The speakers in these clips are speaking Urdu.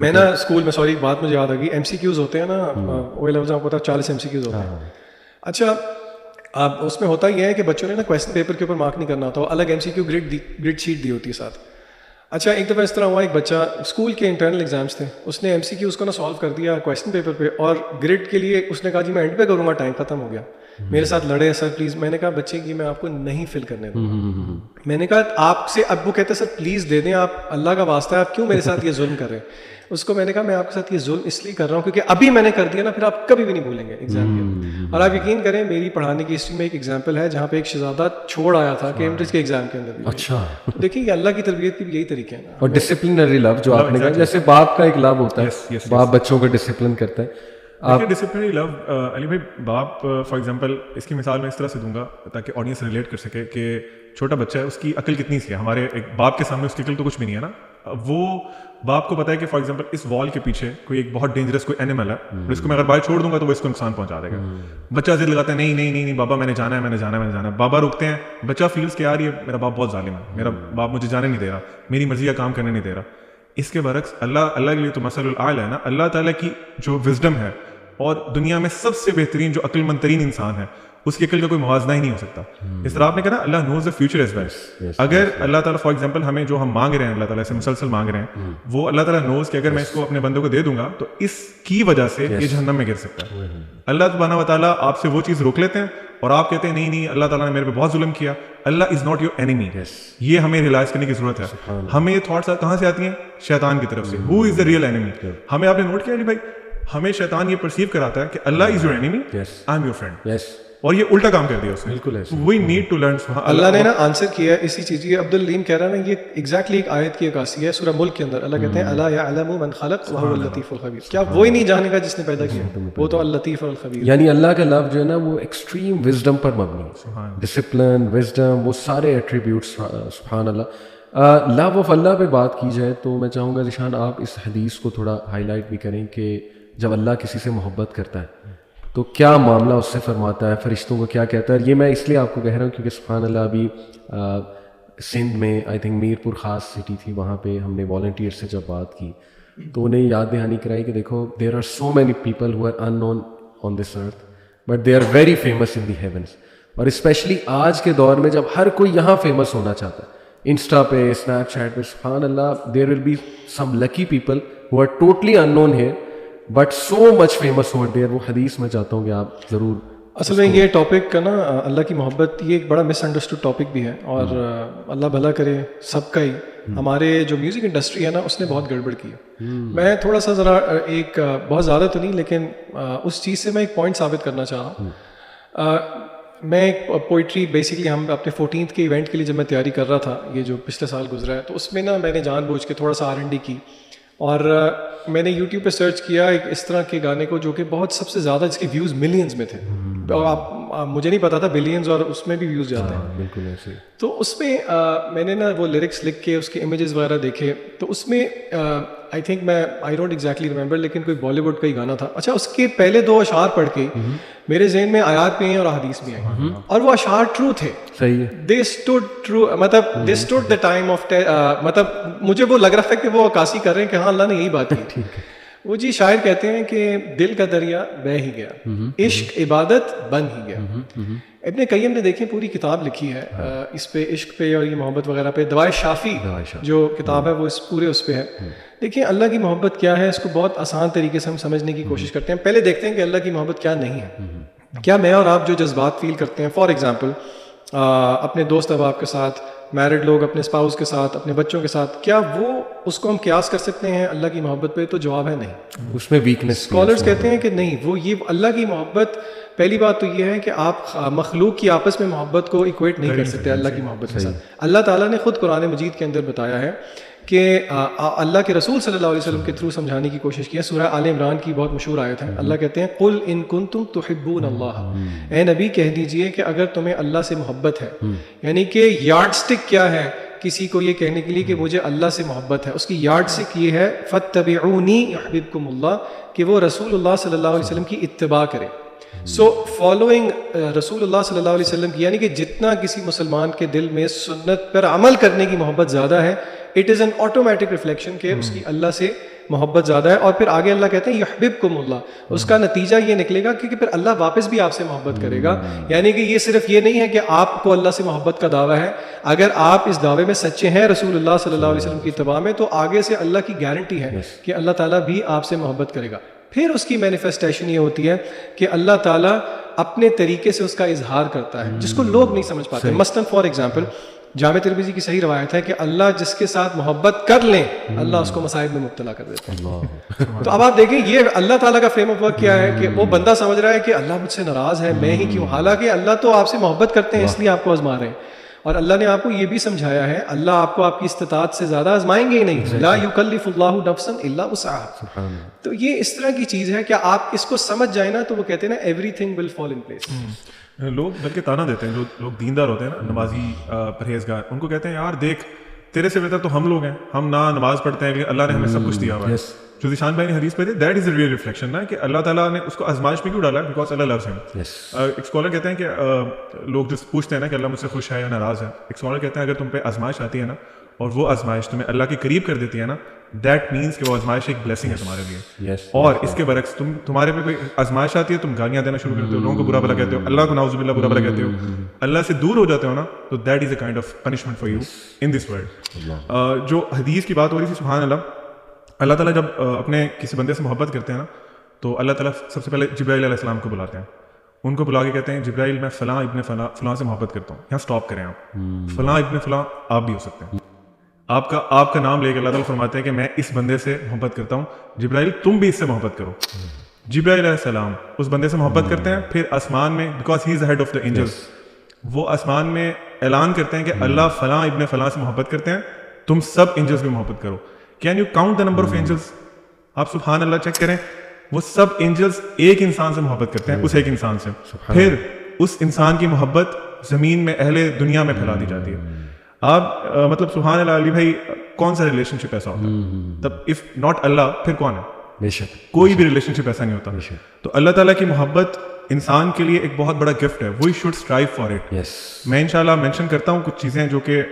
میں نا اسکول میں سوری بات مجھے یاد آ گئی, ایم سی کیوز ہوتے ہیں نا, وہ لفظ آپ کو پتا 40 ایم سی کیوز ہوتے ہیں. اچھا اب اس میں ہوتا یہ ہے کہ بچوں نے نا کویسچن پیپر کے اوپر مارک نہیں کرنا ہوتا, الگ M C Q grade sheet دی ہوتی ہے ساتھ. اچھا ایک دفعہ اس طرح ہوا, ایک بچہ اسکول کے انٹرنل ایگزامس تھے, اس نے ایم سی کیو اس کو نا سالو کر دیا کویسچن پیپر پہ, اور گریڈ کے لیے اس نے کہا جی میں اینڈ پہ کروں گا, ٹائم ختم ہو گیا, میرے ساتھ لڑے سر پلیز. میں نے کہا بچے کی میں آپ کو نہیں فل کرنے دوں گا. میں نے کہا آپ سے, اب وہ کہتے سر پلیز دے دیں, آپ اللہ کا واسطہ ہے, آپ کیوں میرے ساتھ یہ ظلم کر رہے ہیں. اس کو میں نے کہا میں آپ کے ساتھ یہ ظلم اس لیے کر رہا ہوں کیونکہ ابھی میں نے کر دیا نا, پھر آپ کبھی بھی نہیں بھولیں گے ایگزام کے. اور آپ یقین کریں میری پڑھانے کی ہسٹری میں ایک ایگزامپل ہے جہاں پہ ایک شہزادہ چھوڑ آیا تھا کیمبرج کے ایگزام کے اندر. اچھا دیکھیے یہ اللہ کی تربیت کی بھی یہی طریقہ ہے نا, اور ڈسپلنری لو جو آپ نے کہا, جیسے باپ کا ایک لو ہوتا ہے, باپ بچوں کو ڈسپلن کرتا ہے. ڈسپلنری لو علی بھائی, باپ فار ایگزامپل اس کی مثال میں اس طرح سے دوں گا تاکہ آڈینس ریلیٹ کر سکے کہ چھوٹا بچہ ہے, اس کی عقل کتنی سی ہے, ہمارے ایک باپ کے سامنے اس کی عقل تو کچھ بھی نہیں ہے نا. وہ باپ کو پتا ہے کہ فار ایگزامپل اس وال کے پیچھے کوئی ایک بہت ڈینجرس کوئی اینیمل ہے, اور اس کو میں اگر باہر چھوڑ دوں گا تو وہ اس کو نقصان پہنچا دے گا. بچہ ضد لگاتا ہے نہیں نہیں نہیں بابا میں نے جانا ہے, میں نے جانا ہے, میں نے جانا ہے. بابا روکتے ہیں, بچہ فیلز کہ یار یہ میرا باپ بہت ظالم ہے, میرا باپ مجھے جانے نہیں دے رہا, میری مرضی کا کام کرنے نہیں دے رہا. اس کے برعکس اللہ کے لیے تو مثل الاعلی ہے نا, اللہ تعالیٰ کی جو وزڈم ہے, اور دنیا میں سب سے بہترین جو عقل مند ترین انسان ہے, اس کی عقل کا کوئی موازنہ ہی نہیں ہو سکتا. اس طرح آپ نے کہا نا اللہ نوز دا فیوچر ایز ویل. اگر اللہ تعالیٰ فار ایگزامپل ہمیں جو ہم مانگ رہے ہیں اللہ تعالیٰ سے مسلسل مانگ رہے ہیں, وہ اللہ تعالیٰ نوز کہ اگر میں اس کو اپنے بندوں کو دے دوں گا تو اس کی وجہ سے یہ جہنم میں گر سکتا ہے. اللہ سبحانہ و تعالیٰ آپ سے وہ چیز روک لیتے ہیں اور آپ کہتے ہیں نہیں نہیں اللہ تعالیٰ نے میرے پہ بہت ظلم کیا. اللہ از ناٹ یور اینیمی. یہ ہمیں ریلائز کرنے کی ضرورت ہے. ہمیں یہ تھاٹس کہاں سے آتی ہیں؟ شیطان کی طرف سے. ہو از دا ریئل اینیمی. ہمیں آپ نے نوٹ کیا علی بھائی, ہمیں شیطان یہ پرسیو کراتا ہے کہ Allah is your enemy, I am your friend, اور یہ الٹا کام کر دیا اس نے. بالکل we need to learn. Allah نے نا آنسر کیا ہے اسی چیز. یہ عبدالعلیم کہہ رہا ہے نا, یہ ایگزیکٹلی ایک آیت کی عکاسی ہے سورہ ملک کے اندر. اللہ کہتے ہیں الا یعلم من خلق وهو اللطیف الخبیر. کیا وہی نہیں جانے گا جس نے پیدا کیا, وہ تو اللطیف الخبیر. یعنی اللہ کا لو جو ہے نا وہ ایکسٹریم وزڈم پر مبنی ہے, ڈسپلن, وزڈم, وہ سارے ایٹریبیوٹس. سبحان اللہ. لو آف اللہ پہ بات کی جائے تو میں چاہوں گا ذیشان آپ اس حدیث کو تھوڑا ہائی لائٹ بھی کریں کہ جب اللہ کسی سے محبت کرتا ہے تو کیا معاملہ اس سے فرماتا ہے, فرشتوں کو کیا کہتا ہے. یہ میں اس لیے آپ کو کہہ رہا ہوں کیونکہ سبحان اللہ ابھی سندھ میں آئی تھنک میر پور خاص سٹی تھی, وہاں پہ ہم نے والنٹیئر سے جب بات کی تو انہیں یاد دہانی کرائی کہ دیکھو there are so many people who are unknown on this earth but they are very famous in the heavens. اور اسپیشلی آج کے دور میں جب ہر کوئی یہاں فیمس ہونا چاہتا ہے, انسٹا پہ, اسنیپ چیٹ پہ, سبحان اللہ there will be some lucky people who are totally unknown here but so much famous over there. وہ حدیث میں چاہتا ہوں کہ آپ ضرور. اصل میں یہ ٹاپک کا نا اللہ کی محبت یہ ایک بڑا مس انڈرسٹوڈ ٹاپک بھی ہے, اور اللہ بھلا کرے سب کا ہی. ہمارے جو میوزک انڈسٹری ہے نا اس نے بہت گڑبڑ کی ہے. میں تھوڑا سا ذرا ایک بہت زیادہ تو نہیں لیکن اس چیز سے میں ایک پوائنٹ ثابت کرنا چاہ رہا ہوں. میں ایک پوئٹری بیسکلی ہم اپنے 14th کے ایونٹ کے لیے جب میں تیاری کر رہا تھا, یہ جو پچھلے سال گزرا ہے, تو اس میں نا میں نے جان بوجھ کے تھوڑا سا R&D کی, اور میں نے یوٹیوب پہ سرچ کیا ایک اس طرح کے گانے کو جو کہ بہت سب سے زیادہ جس کے ویوز ملینز میں تھے, اور آپ مجھے نہیں پتا تھا بلینز, اور اس میں بھی ویوز جاتے ہیں. بالکل ایسے. تو اس میں میں نے نا وہ لیرکس لکھ کے اس کے امیجز وغیرہ دیکھے, تو اس میں آئی تھنک میں آئی ڈونٹ ایگزیکٹلی ریمبر لیکن کوئی بالی ووڈ کا ہی گانا تھا. اچھا اس کے پہلے 2 اشعار پڑھ کے میرے ذہن میں آیات بھی ہیں اور احادیث بھی ہیں, اور وہ اشعار ٹرو تھے. صحیح ہے. دے اسٹوڈ ٹرو, مطلب دے اسٹوڈ دا ٹائم آف, مطلب مجھے وہ لگ رہا تھا کہ وہ عکاسی کر رہے ہیں کہ ہاں اللہ نے یہی بات کی. وہ جی شاعر کہتے ہیں کہ دل کا دریا بہہ ہی گیا, عشق عبادت بن ہی گیا. ابن قیم نے دیکھیں پوری کتاب لکھی ہے اس پہ, عشق پہ اور یہ محبت وغیرہ پہ. دوائے شافی جو کتاب ہے وہ اس پورے اس پہ ہے. دیکھیں اللہ کی محبت کیا ہے, اس کو بہت آسان طریقے سے ہم سمجھنے کی کوشش کرتے ہیں. پہلے دیکھتے ہیں کہ اللہ کی محبت کیا نہیں ہے. کیا میں اور آپ جو جذبات فیل کرتے ہیں, فار ایگزامپل اپنے دوست احباب کے ساتھ, میرڈ لوگ اپنے اسپاؤس کے ساتھ, اپنے بچوں کے ساتھ, کیا وہ اس کو ہم قیاس کر سکتے ہیں اللہ کی محبت پہ؟ تو جواب ہے نہیں. اس میں ویکنس. اسکالرس کہتے ہیں کہ نہیں, وہ یہ اللہ کی محبت, پہلی بات تو یہ ہے کہ آپ مخلوق کی آپس میں محبت کو ایکویٹ نہیں کر سکتے اللہ کی محبت کے ساتھ. اللہ تعالیٰ نے خود قرآن مجید کے اندر بتایا ہے کہ اللہ کے رسول صلی اللہ علیہ وسلم کے تھرو سمجھانے کی کوشش کی ہے. سورہ آل عمران کی بہت مشہور آیت ہے. اللہ کہتے ہیں قل ان کنتم تحبون اللہ, اے نبی کہہ دیجئے کہ اگر تمہیں اللہ سے محبت ہے, یعنی کہ یارڈ سٹک کیا ہے کسی کو یہ کہنے کے لیے کہ مجھے اللہ سے محبت ہے, اس کی یارڈ سٹک یہ ہے فاتبعونی یحببکم اللہ, کہ وہ رسول اللہ صلی اللہ علیہ وسلم کی اتباع کرے. سو فالوئنگ رسول اللہ صلی اللہ علیہ وسلم کی, یعنی کہ جتنا کسی مسلمان کے دل میں سنت پر عمل کرنے کی محبت زیادہ ہے, it is an automatic reflection کہ اس کی اللہ سے محبت زیادہ ہے. اور پھر آگے اللہ کہتے ہیں یحببکم اللہ, اس کا نتیجہ یہ نکلے گا کہ پھر اللہ واپس بھی آپ سے محبت کرے گا. یعنی کہ یہ صرف یہ نہیں ہے کہ آپ کو اللہ سے محبت کا دعویٰ ہے, اگر آپ اس دعوے میں سچے ہیں رسول اللہ صلی اللہ علیہ وسلم کی اتباع میں, تو آگے سے اللہ کی گارنٹی ہے کہ اللہ تعالیٰ بھی آپ سے محبت کرے گا. پھر اس کی مینیفیسٹیشن یہ ہوتی ہے کہ اللہ تعالیٰ اپنے طریقے سے اس کا اظہار کرتا ہے جس کو لوگ نہیں سمجھ پاتے. مثلاً فار ایگزامپل جامع ترمذی کی صحیح روایت ہے کہ اللہ جس کے ساتھ محبت کر لیں اللہ اس کو مصائب میں مبتلا کر دیتا ہے. تو اب آپ دیکھیں یہ اللہ تعالیٰ کا فریم آف ورک کیا ہے کہ وہ بندہ سمجھ رہا ہے کہ اللہ مجھ سے ناراض ہے, میں ہی کیوں, حالانکہ اللہ تو آپ سے محبت کرتے ہیں اس لیے آپ کو آزما رہے ہیں. اور اللہ نے آپ کو یہ بھی سمجھایا ہے اللہ آپ کو آپ کی استطاعت سے زیادہ آزمائیں گے ہی نہیں, لا یکلف اللہ نفسا الا وسعها. تو یہ اس طرح کی چیز ہے کہ آپ اس کو سمجھ جائیں نا تو وہ کہتے ہیں نا every thing will fall in place. لوگ بلکہ تانا دیتے ہیں, جو لوگ دیندار ہوتے ہیں نا, نمازی پرہیزگار, ان کو کہتے ہیں یار دیکھ تیرے سے بہتر تو ہم لوگ ہیں, ہم نہ نماز پڑھتے ہیں لیکن اللہ نے ہمیں سب کچھ دیا ہوا ہے. جو ذیشان بھائی نے حدیث پہ دی, that is a real reflection نا کہ اللہ تعالیٰ نے اس کو آزمائش میں کیوں ڈالا ہے, بیکاز اللہ لوز ہم. ایک اسکالر کہتے ہیں کہ لوگ جو پوچھتے ہیں نا کہ اللہ مجھ سے خوش ہے یا ناراض ہے, ایک اسکالر کہتے ہیں اگر تم پہ آزمائش آتی ہے نا اور وہ آزمائش تمہیں اللہ کے قریب کر دیتی ہے نا, دیٹ مینس کہ وہ آزمائش ایک بلیسنگ ہے تمہارے لیے. اور اس کے برعکس تمہارے پہ کوئی آزمائش آتی ہے, تم گالیاں دینا شروع کرتے ہو, لوگوں کو برا بھلا کہتے ہو, اللہ کو نعوذ باللہ برا بھلا کہتے ہو, اللہ سے دور ہو جاتے ہو نا, تو that is a kind of punishment for you in this world. جو حدیث کی بات ہو رہی تھی, سبحان اللہ, اللہ تعالیٰ جب اپنے کسی بندے سے محبت کرتے ہیں نا تو اللہ تعالیٰ سب سے پہلے جبرائیل علیہ السلام کو بلاتے ہیں, ان کو بلا کے کہتے ہیں جبرائیل میں فلاں ابن فلاں سے محبت کرتا ہوں, یہاں اسٹاپ کریں آپ, فلاں ابن فلاں آپ بھی ہو سکتے ہیں. آپ کا نام لے کے اللہ تعالیٰ فرماتے ہیں کہ میں اس بندے سے محبت کرتا ہوں, جبرائیل تم بھی اس سے محبت کرو. جبرائیل علیہ السلام اس بندے سے محبت کرتے ہیں, پھر آسمان میں, because he is the head of the angels, وہ آسمان میں اعلان کرتے ہیں کہ اللہ فلاں ابن فلاں سے محبت کرتے ہیں, تم سب اینجلز بھی محبت کرو. Can you count the number of angels? آپ سبحان اللہ چیک کریں, وہ سب اینجلز ایک انسان سے محبت کرتے ہیں, اس ایک انسان سے, پھر اس انسان کی محبت زمین میں اہل دنیا میں پھیلا دی جاتی ہے. آپ مطلب سبحان اللہ علی بھائی, کون سا ریلیشن شپ ایسا ہوتا ہے؟ تب اف ناٹ اللہ پھر کون ہے؟ بے شک کوئی بھی ریلیشن شپ ایسا نہیں ہوتا. تو اللہ تعالیٰ کی محبت انسان کے لیے ایک بہت بڑا گفٹ ہے, we should strive for it. میں انشاءاللہ مینشن کرتا ہوں کچھ چیزیں جو کہ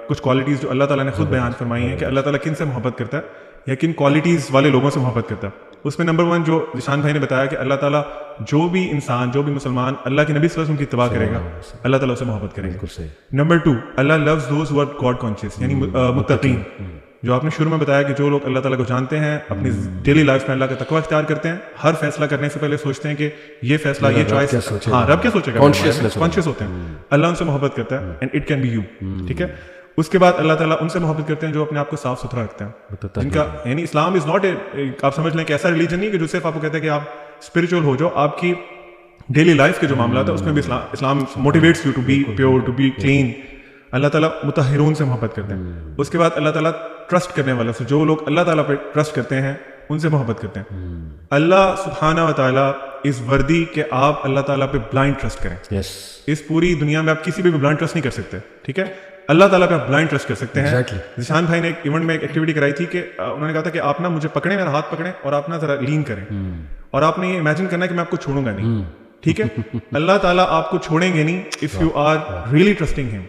کچھ کوالٹیز جو اللہ تعالیٰ نے خود بیان فرمائی ہیں کہ اللہ تعالیٰ کن سے محبت کرتا ہے یا کن کوالٹیز والے لوگوں سے محبت کرتا ہے. اس میں نمبر 1 جو ذیشان بھائی نے بتایا کہ اللہ تعالیٰ جو بھی انسان, جو بھی مسلمان اللہ کے نبی صلی اللہ علیہ وسلم کی اتباع کرے گا اللہ تعالیٰ اسے محبت کرے گا. Number 2 Allah loves those who are God conscious, یعنی متقین, جو آپ نے شروع میں بتایا کہ جو لوگ اللہ تعالیٰ کو جانتے ہیں, اپنی ڈیلی لائف میں اللہ کا تقویٰ اختیار کرتے ہیں, ہر فیصلہ کرنے سے پہلے سوچتے ہیں کہ یہ فیصلہ, یہ چوائس, ہاں رب کیا سوچے گا, کانشیس ہوتے ہیں, اللہ ان سے محبت کرتا ہے, and it can be you. ٹھیک ہے. اس کے بعد اللہ تعالیٰ ان سے محبت کرتے ہیں جو اپنے آپ کو صاف ستھرا رکھتے ہیں, جن کا یعنی اسلام از ناٹ اے, آپ سمجھ لیں کہ ایسا ریلیجن نہیں کہ جو صرف آپ کو کہتے ہیں کہ آپ اسپرچل ہو جاؤ, آپ کی ڈیلی لائف کے جو معاملات ہیں اس میں بھی Islam motivates you to be pure, to be clean. Allah تعالیٰ مطہرون سے محبت کرتے ہیں. اس کے بعد اللہ تعالیٰ ٹرسٹ کرنے والوں سے, جو لوگ اللہ تعالیٰ پہ ٹرسٹ کرتے ہیں ان سے محبت کرتے ہیں. اللہ سبحانہ و تعالیٰ اس وردی کہ آپ اللہ تعالیٰ پہ بلائنڈ ٹرسٹ کریں. اس پوری دنیا میں آپ کسی پہ بھی بلائنڈ ٹرسٹ نہیں کر سکتے. ٹھیک ہے. اللہ تعالیٰ پہ آپ بلائنڈ ٹرسٹ کر سکتے ہیں. ذیشان بھائی نے ایک ایونٹ میں ایک ایکٹیویٹی کرائی تھی کہ انہوں نے کہا تھا کہ آپ نا مجھے پکڑیں, میرا ہاتھ پکڑیں اور آپ نا ذرا لین کریں, اور آپ نے یہ امیجن کرنا ہے کہ میں آپ کو چھوڑوں گا نہیں. ٹھیک ہے. اللہ تعالیٰ آپ کو چھوڑیں گے نہیں if you are really trusting ہم.